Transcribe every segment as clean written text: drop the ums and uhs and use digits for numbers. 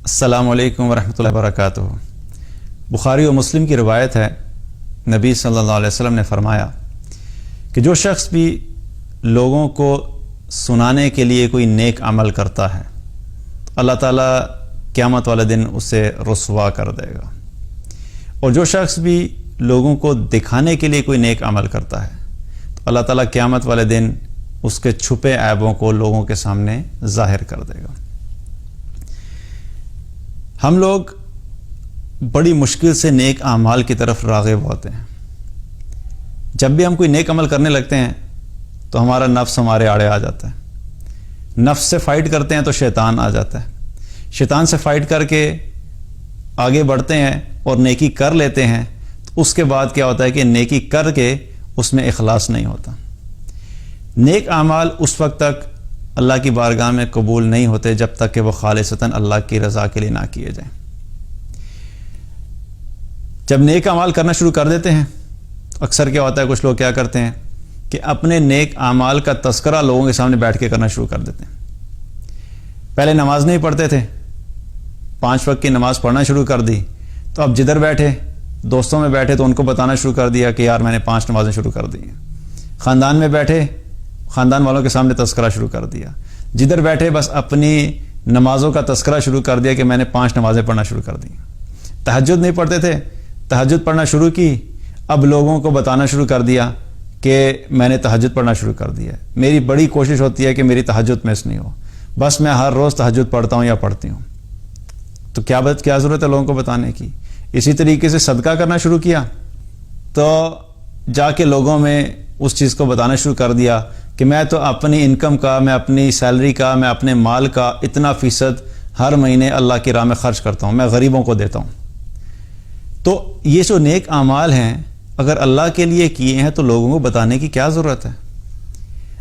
السلام علیکم ورحمۃ اللہ وبرکاتہ۔ بخاری و مسلم کی روایت ہے، نبی صلی اللہ علیہ وسلم نے فرمایا کہ جو شخص بھی لوگوں کو سنانے کے لیے کوئی نیک عمل کرتا ہے اللہ تعالیٰ قیامت والے دن اسے رسوا کر دے گا، اور جو شخص بھی لوگوں کو دکھانے کے لیے کوئی نیک عمل کرتا ہے تو اللہ تعالیٰ قیامت والے دن اس کے چھپے عیبوں کو لوگوں کے سامنے ظاہر کر دے گا۔ ہم لوگ بڑی مشکل سے نیک اعمال کی طرف راغب ہوتے ہیں۔ جب بھی ہم کوئی نیک عمل کرنے لگتے ہیں تو ہمارا نفس ہمارے آڑے آ جاتا ہے، نفس سے فائٹ کرتے ہیں تو شیطان آ جاتا ہے، شیطان سے فائٹ کر کے آگے بڑھتے ہیں اور نیکی کر لیتے ہیں تو اس کے بعد کیا ہوتا ہے کہ نیکی کر کے اس میں اخلاص نہیں ہوتا۔ نیک اعمال اس وقت تک اللہ کی بارگاہ میں قبول نہیں ہوتے جب تک کہ وہ خالصتاً اللہ کی رضا کے لیے نہ کیے جائیں۔ جب نیک اعمال کرنا شروع کر دیتے ہیں اکثر کیا ہوتا ہے، کچھ لوگ کیا کرتے ہیں کہ اپنے نیک اعمال کا تذکرہ لوگوں کے سامنے بیٹھ کے کرنا شروع کر دیتے ہیں۔ پہلے نماز نہیں پڑھتے تھے، 5 وقت کی نماز پڑھنا شروع کر دی تو اب جدھر بیٹھے دوستوں میں بیٹھے تو ان کو بتانا شروع کر دیا کہ یار میں نے 5 نمازیں شروع کر دی ہیں۔ خاندان میں بیٹھے، خاندان والوں کے سامنے تذکرہ شروع کر دیا، جدھر بیٹھے بس اپنی نمازوں کا تذکرہ شروع کر دیا کہ میں نے 5 نمازیں پڑھنا شروع کر دی۔ تہجد نہیں پڑھتے تھے، تہجد پڑھنا شروع کی، اب لوگوں کو بتانا شروع کر دیا کہ میں نے تہجد پڑھنا شروع کر دیا ہے، میری بڑی کوشش ہوتی ہے کہ میری تہجد مس نہیں ہو، بس میں ہر روز تہجد پڑھتا ہوں یا پڑھتی ہوں۔ تو کیا ضرورت ہے لوگوں کو بتانے کی؟ اسی طریقے سے صدقہ کرنا شروع کیا تو جا کے لوگوں میں اس چیز کو بتانا شروع کر دیا کہ میں تو اپنی انکم کا، میں اپنی سیلری کا، میں اپنے مال کا اتنا فیصد ہر مہینے اللہ کی راہ میں خرچ کرتا ہوں، میں غریبوں کو دیتا ہوں۔ تو یہ جو نیک اعمال ہیں اگر اللہ کے لیے کیے ہیں تو لوگوں کو بتانے کی کیا ضرورت ہے؟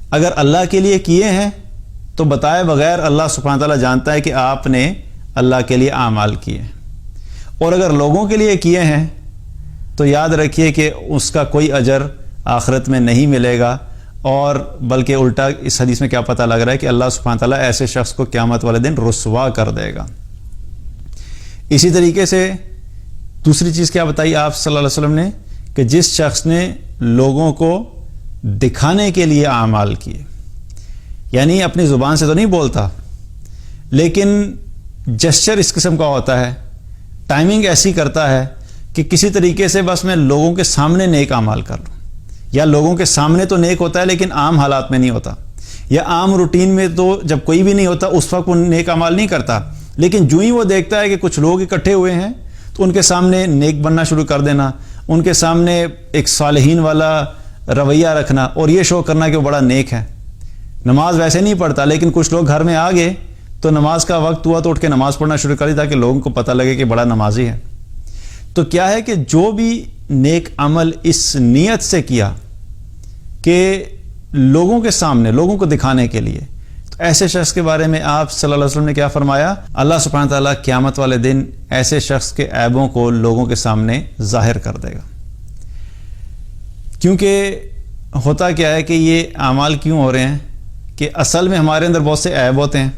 اگر اللہ کے لیے کیے ہیں تو بتائے بغیر اللہ سبحانہ تعالیٰ جانتا ہے کہ آپ نے اللہ کے لیے اعمال کیے، اور اگر لوگوں کے لیے کیے ہیں تو یاد رکھیے کہ اس کا کوئی اجر آخرت میں نہیں ملے گا، اور بلکہ الٹا اس حدیث میں کیا پتہ لگ رہا ہے کہ اللہ سبحانہ تعالیٰ ایسے شخص کو قیامت والے دن رسوا کر دے گا۔ اسی طریقے سے دوسری چیز کیا بتائی آپ صلی اللہ علیہ وسلم نے کہ جس شخص نے لوگوں کو دکھانے کے لیے اعمال کیے، یعنی اپنی زبان سے تو نہیں بولتا لیکن جسچر اس قسم کا ہوتا ہے، ٹائمنگ ایسی کرتا ہے کہ کسی طریقے سے بس میں لوگوں کے سامنے نیک اعمال کر لوں، یا لوگوں کے سامنے تو نیک ہوتا ہے لیکن عام حالات میں نہیں ہوتا، یا عام روٹین میں تو جب کوئی بھی نہیں ہوتا اس وقت وہ نیک اعمال نہیں کرتا، لیکن جو ہی وہ دیکھتا ہے کہ کچھ لوگ اکٹھے ہوئے ہیں تو ان کے سامنے نیک بننا شروع کر دینا، ان کے سامنے ایک صالحین والا رویہ رکھنا اور یہ شو کرنا کہ وہ بڑا نیک ہے۔ نماز ویسے نہیں پڑھتا لیکن کچھ لوگ گھر میں آ گئے تو نماز کا وقت ہوا تو اٹھ کے نماز پڑھنا شروع کر دی تاکہ لوگوں کو پتہ لگے کہ بڑا نمازی ہے۔ تو کیا ہے کہ جو بھی نیک عمل اس نیت سے کیا کہ لوگوں کے سامنے، لوگوں کو دکھانے کے لیے، تو ایسے شخص کے بارے میں آپ صلی اللہ علیہ وسلم نے کیا فرمایا؟ اللہ سبحانہ تعالیٰ قیامت والے دن ایسے شخص کے عیبوں کو لوگوں کے سامنے ظاہر کر دے گا۔ کیونکہ ہوتا کیا ہے کہ یہ اعمال کیوں ہو رہے ہیں کہ اصل میں ہمارے اندر بہت سے عیب ہوتے ہیں،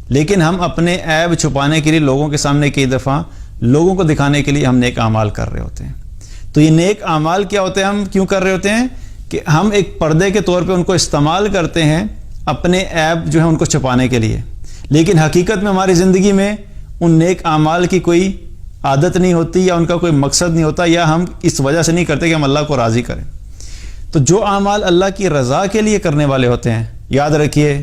لیکن ہم اپنے عیب چھپانے کے لیے لوگوں کے سامنے کئی دفعہ لوگوں کو دکھانے کے لیے ہم نیک اعمال کر رہے ہوتے ہیں۔ تو یہ نیک اعمال کیا ہوتے ہیں، ہم کیوں کر رہے ہوتے ہیں کہ ہم ایک پردے کے طور پہ ان کو استعمال کرتے ہیں اپنے عیب جو ہیں ان کو چھپانے کے لیے، لیکن حقیقت میں ہماری زندگی میں ان نیک اعمال کی کوئی عادت نہیں ہوتی یا ان کا کوئی مقصد نہیں ہوتا، یا ہم اس وجہ سے نہیں کرتے کہ ہم اللہ کو راضی کریں۔ تو جو اعمال اللہ کی رضا کے لیے کرنے والے ہوتے ہیں، یاد رکھیے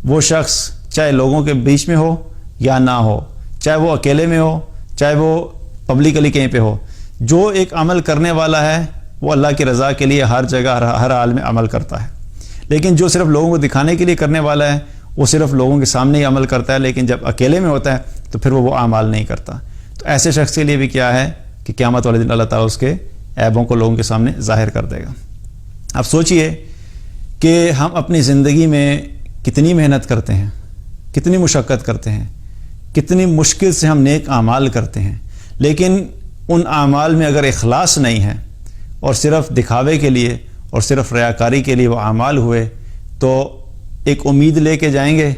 وہ شخص چاہے لوگوں کے بیچ میں ہو یا نہ ہو، چاہے وہ اکیلے میں ہو چاہے وہ پبلکلی کہیں پہ ہو، جو ایک عمل کرنے والا ہے وہ اللہ کی رضا کے لیے ہر جگہ ہر حال میں عمل کرتا ہے، لیکن جو صرف لوگوں کو دکھانے کے لیے کرنے والا ہے وہ صرف لوگوں کے سامنے ہی عمل کرتا ہے، لیکن جب اکیلے میں ہوتا ہے تو پھر وہ اعمال نہیں کرتا۔ تو ایسے شخص کے لیے بھی کیا ہے کہ قیامت والے دن اللہ تعالیٰ اس کے عیبوں کو لوگوں کے سامنے ظاہر کر دے گا۔ اب سوچئے کہ ہم اپنی زندگی میں کتنی محنت کرتے ہیں، کتنی مشقت کرتے ہیں، کتنی مشکل سے ہم نیک اعمال کرتے ہیں، لیکن ان اعمال میں اگر اخلاص نہیں ہے اور صرف دکھاوے کے لیے اور صرف ریاکاری کے لیے وہ اعمال ہوئے تو ایک امید لے کے جائیں گے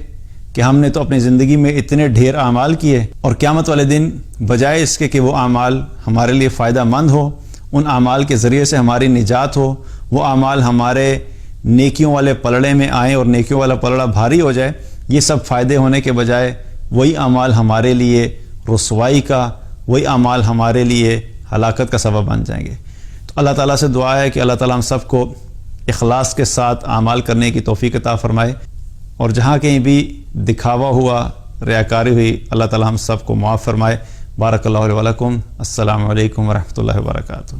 کہ ہم نے تو اپنی زندگی میں اتنے ڈھیر اعمال کیے اور قیامت والے دن بجائے اس کے کہ وہ اعمال ہمارے لیے فائدہ مند ہو، ان اعمال کے ذریعے سے ہماری نجات ہو، وہ اعمال ہمارے نیکیوں والے پلڑے میں آئیں اور نیکیوں والا پلڑا بھاری ہو جائے، یہ سب فائدے ہونے کے بجائے وہی اعمال ہمارے لیے رسوائی کا، وہی اعمال ہمارے لیے ہلاکت کا سبب بن جائیں گے۔ تو اللہ تعالیٰ سے دعا ہے کہ اللہ تعالیٰ ہم سب کو اخلاص کے ساتھ اعمال کرنے کی توفیق عطا فرمائے، اور جہاں کہیں بھی دکھاوا ہوا، ریاکاری ہوئی، اللہ تعالیٰ ہم سب کو معاف فرمائے۔ بارک اللہ علیہ ولکم۔ السلام علیکم ورحمۃ اللہ وبرکاتہ۔